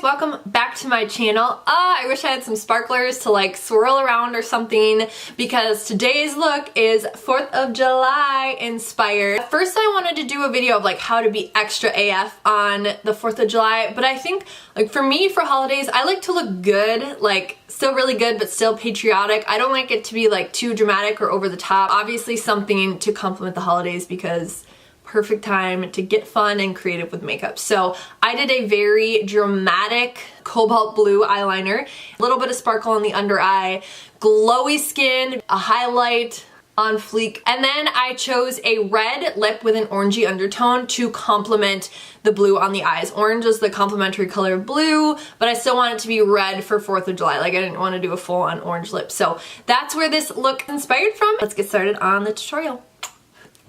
welcome back to my channel. I wish I had some sparklers to like swirl around or something because today's look is 4th of July inspired. First I wanted to do a video of like how to be extra AF on the 4th of July, but I think like for me for holidays I like to look good, like still really good but still patriotic. I don't like it to be like too dramatic or over the top. Obviously something to complement the holidays because perfect time to get fun and creative with makeup. So I did a very dramatic cobalt blue eyeliner, a little bit of sparkle on the under eye, glowy skin, a highlight on fleek, and then I chose a red lip with an orangey undertone to complement the blue on the eyes. Orange is the complementary color of blue, but I still want it to be red for 4th of July. Like I didn't want to do a full on orange lip. So that's where this look is inspired from. Let's get started on the tutorial.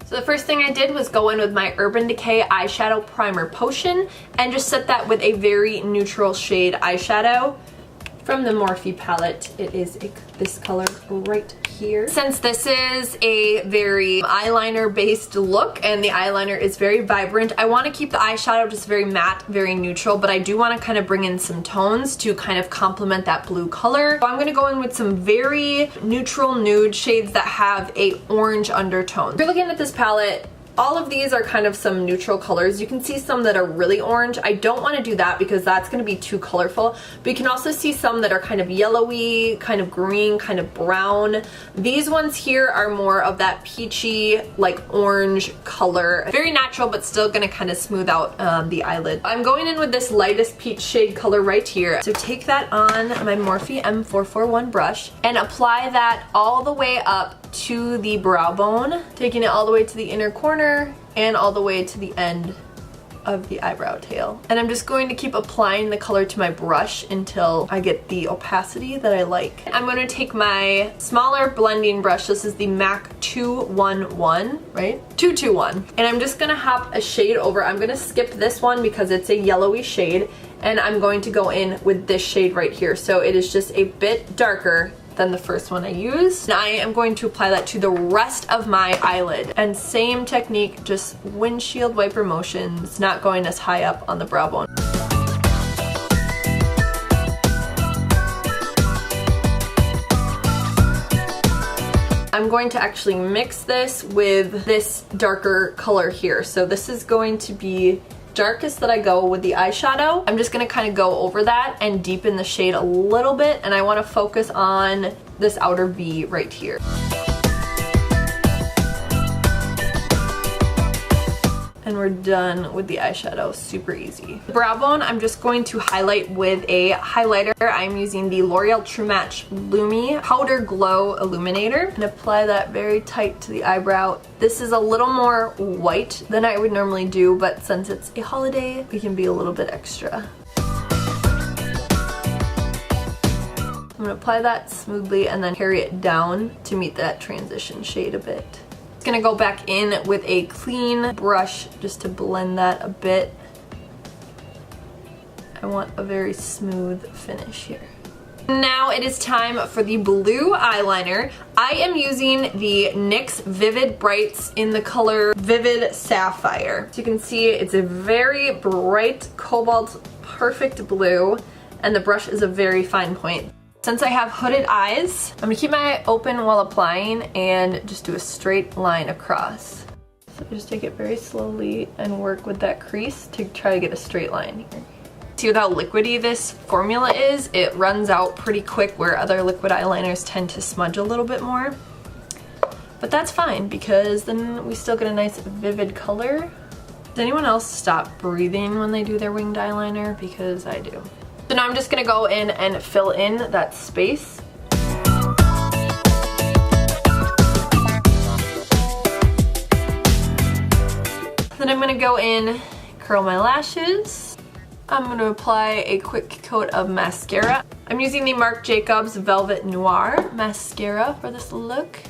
So the first thing I did was go in with my Urban Decay Eyeshadow Primer Potion and just set that with a very neutral shade eyeshadow from the Morphe palette. It is this color right here. Since this is a very eyeliner based look and the eyeliner is very vibrant, I want to keep the eyeshadow just very matte, very neutral, but I do want to kind of bring in some tones to kind of complement that blue color. So I'm going to go in with some very neutral nude shades that have a orange undertone. If you're looking at this palette, all of these are kind of some neutral colors. You can see some that are really orange. I don't want to do that because that's going to be too colorful. But you can also see some that are kind of yellowy, kind of green, kind of brown. These ones here are more of that peachy, like orange color. Very natural, but still going to kind of smooth out the eyelid. I'm going in with this lightest peach shade color right here. So take that on my Morphe M441 brush and apply that all the way up to the brow bone, taking it all the way to the inner corner and all the way to the end of the eyebrow tail. And I'm just going to keep applying the color to my brush until I get the opacity that I like. I'm going to take my smaller blending brush. This is the MAC 211, right? 221. And I'm just going to hop a shade over. I'm going to skip this one because it's a yellowy shade, and I'm going to go in with this shade right here. So it is just a bit darker than the first one I used. And I am going to apply that to the rest of my eyelid. And same technique, just windshield wiper motions, not going as high up on the brow bone. I'm going to actually mix this with this darker color here. So this is going to be darkest that I go with the eyeshadow. I'm just gonna kind of go over that and deepen the shade a little bit, and I want to focus on this outer V right here. And we're done with the eyeshadow, super easy. The brow bone, I'm just going to highlight with a highlighter. I'm using the L'Oreal True Match Lumi Powder Glow Illuminator and apply that very tight to the eyebrow. This is a little more white than I would normally do, but since it's a holiday, we can be a little bit extra. I'm gonna apply that smoothly and then carry it down to meet that transition shade a bit. Gonna go back in with a clean brush just to blend that a bit. I want a very smooth finish here. Now it is time for the blue eyeliner. I am using the NYX Vivid Brights in the color Vivid Sapphire. So you can see it's a very bright cobalt, perfect blue, and the brush is a very fine point. Since I have hooded eyes, I'm gonna keep my eye open while applying and just do a straight line across. So just take it very slowly and work with that crease to try to get a straight line here. See with how liquidy this formula is, it runs out pretty quick where other liquid eyeliners tend to smudge a little bit more. But that's fine because then we still get a nice vivid color. Does anyone else stop breathing when they do their winged eyeliner? Because I do. So now I'm just gonna go in and fill in that space. Then I'm gonna go in, curl my lashes. I'm gonna apply a quick coat of mascara. I'm using the Marc Jacobs Velvet Noir mascara for this look.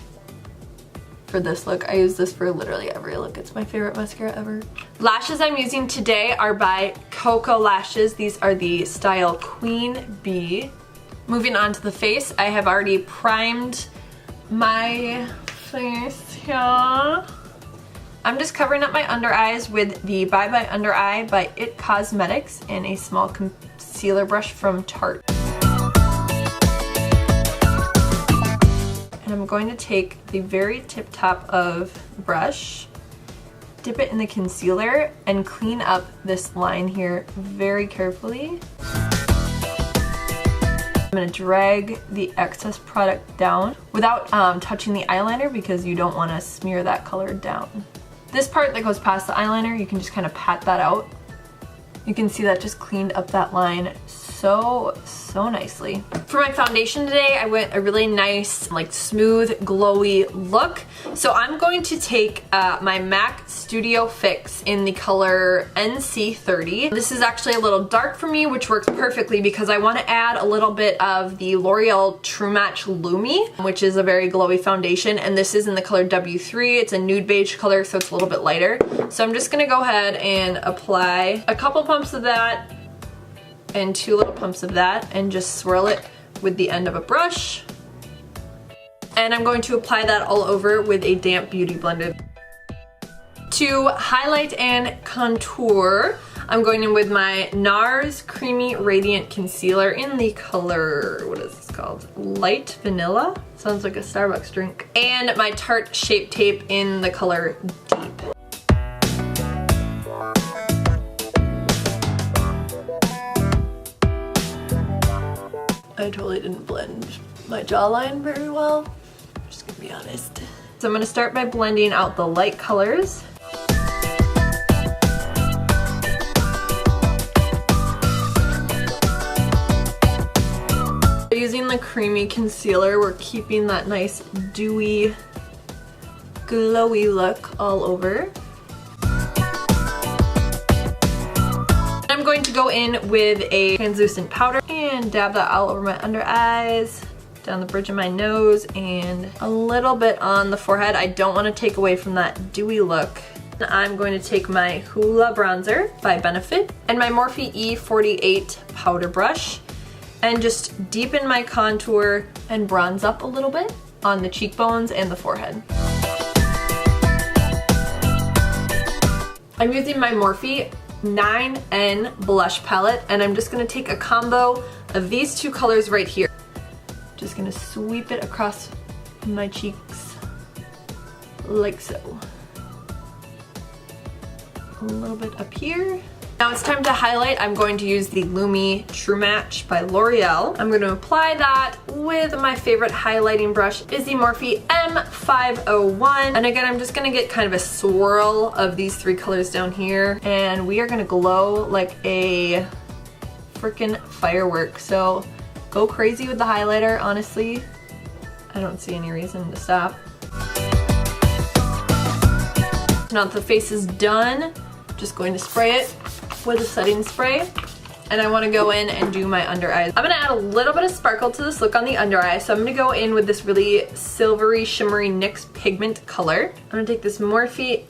I use this for literally every look. It's my favorite mascara ever. Lashes I'm using today are by KOKO lashes. These are the style Queen Bee. Moving on to the face, I have already primed my face here. I'm just covering up my under eyes with the Bye Bye Under Eye by It Cosmetics in a small concealer brush from Tarte. And I'm going to take the very tip top of the brush, dip it in the concealer, and clean up this line here very carefully. I'm going to drag the excess product down without touching the eyeliner because you don't want to smear that color down. This part that goes past the eyeliner, you can just kind of pat that out. You can see that just cleaned up that line so nicely. For my foundation today, I went a really nice, like smooth, glowy look. So I'm going to take my MAC Studio Fix in the color NC30. This is actually a little dark for me, which works perfectly because I want to add a little bit of the L'Oreal True Match Lumi, which is a very glowy foundation, and this is in the color W3. It's a nude beige color, so it's a little bit lighter. So I'm just gonna go ahead and apply a couple pumps of that and 2 little pumps of that and just swirl it with the end of a brush. And I'm going to apply that all over with a damp beauty blender. To highlight and contour, I'm going in with my NARS Creamy Radiant Concealer in the color, what is this called? Light Vanilla? Sounds like a Starbucks drink. And my Tarte Shape Tape in the color Deep. I totally didn't blend my jawline very well, just gonna be honest. So I'm gonna start by blending out the light colors. Using the creamy concealer, we're keeping that nice dewy, glowy look all over. I'm going to go in with a translucent powder and dab that all over my under eyes, down the bridge of my nose, and a little bit on the forehead. I don't want to take away from that dewy look. I'm going to take my HOOLA bronzer by Benefit and my Morphe E48 powder brush and just deepen my contour and bronze up a little bit on the cheekbones and the forehead. I'm using my Morphe 9N blush palette, and I'm just gonna take a combo of these 2 colors right here. Just gonna sweep it across my cheeks like so. A little bit up here. Now it's time to highlight. I'm going to use the Lumi True Match by L'Oreal. I'm going to apply that with my favorite highlighting brush, is the Morphe M501. And again, I'm just going to get kind of a swirl of these 3 colors down here. And we are going to glow like a freaking firework. So go crazy with the highlighter, honestly. I don't see any reason to stop. Now that the face is done, just going to spray it with a setting spray, and I want to go in and do my under eyes. I'm going to add a little bit of sparkle to this look on the under eye, so I'm going to go in with this really silvery, shimmery NYX pigment color. I'm going to take this Morphe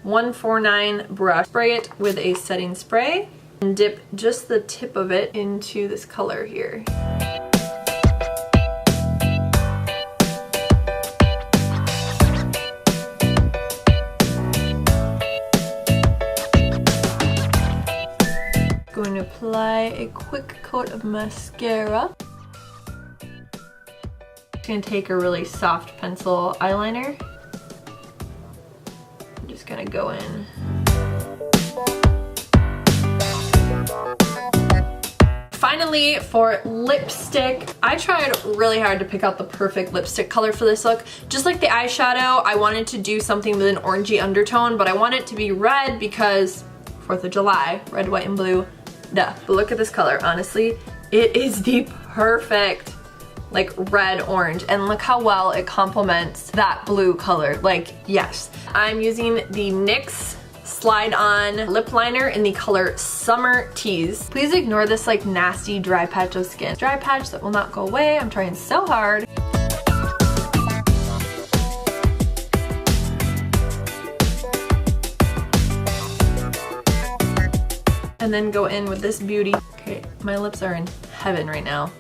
M149 brush, spray it with a setting spray, and dip just the tip of it into this color here. Going to apply a quick coat of mascara. Just going to take a really soft pencil eyeliner. I'm just going to go in. Finally, for lipstick, I tried really hard to pick out the perfect lipstick color for this look. Just like the eyeshadow, I wanted to do something with an orangey undertone, but I want it to be red because 4th of July, red, white, and blue. Duh. But look at this color, honestly. It is the perfect, like, red orange, and look how well it complements that blue color. Like, yes. I'm using the NYX Slide On Lip Liner in the color Summer Tease. Please ignore this, like, nasty dry patch of skin. Dry patch that will not go away. I'm trying so hard. And then go in with this beauty. Okay, my lips are in heaven right now.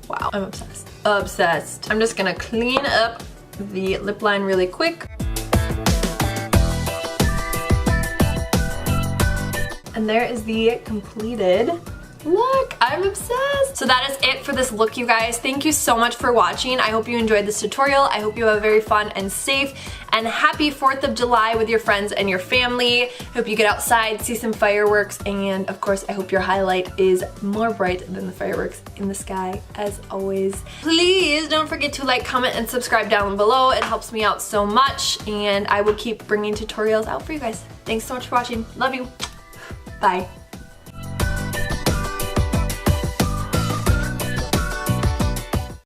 Wow, I'm obsessed. Obsessed. I'm just gonna clean up the lip line really quick. And there is the completed look. I'm obsessed. So that is it for this look, you guys. Thank you so much for watching. I hope you enjoyed this tutorial. I hope you have a very fun and safe and happy 4th of July with your friends and your family. Hope you get outside, see some fireworks, and of course I hope your highlight is more bright than the fireworks in the sky as always. Please don't forget to like, comment, and subscribe down below. It helps me out so much, and I will keep bringing tutorials out for you guys. Thanks so much for watching. Love you. Bye.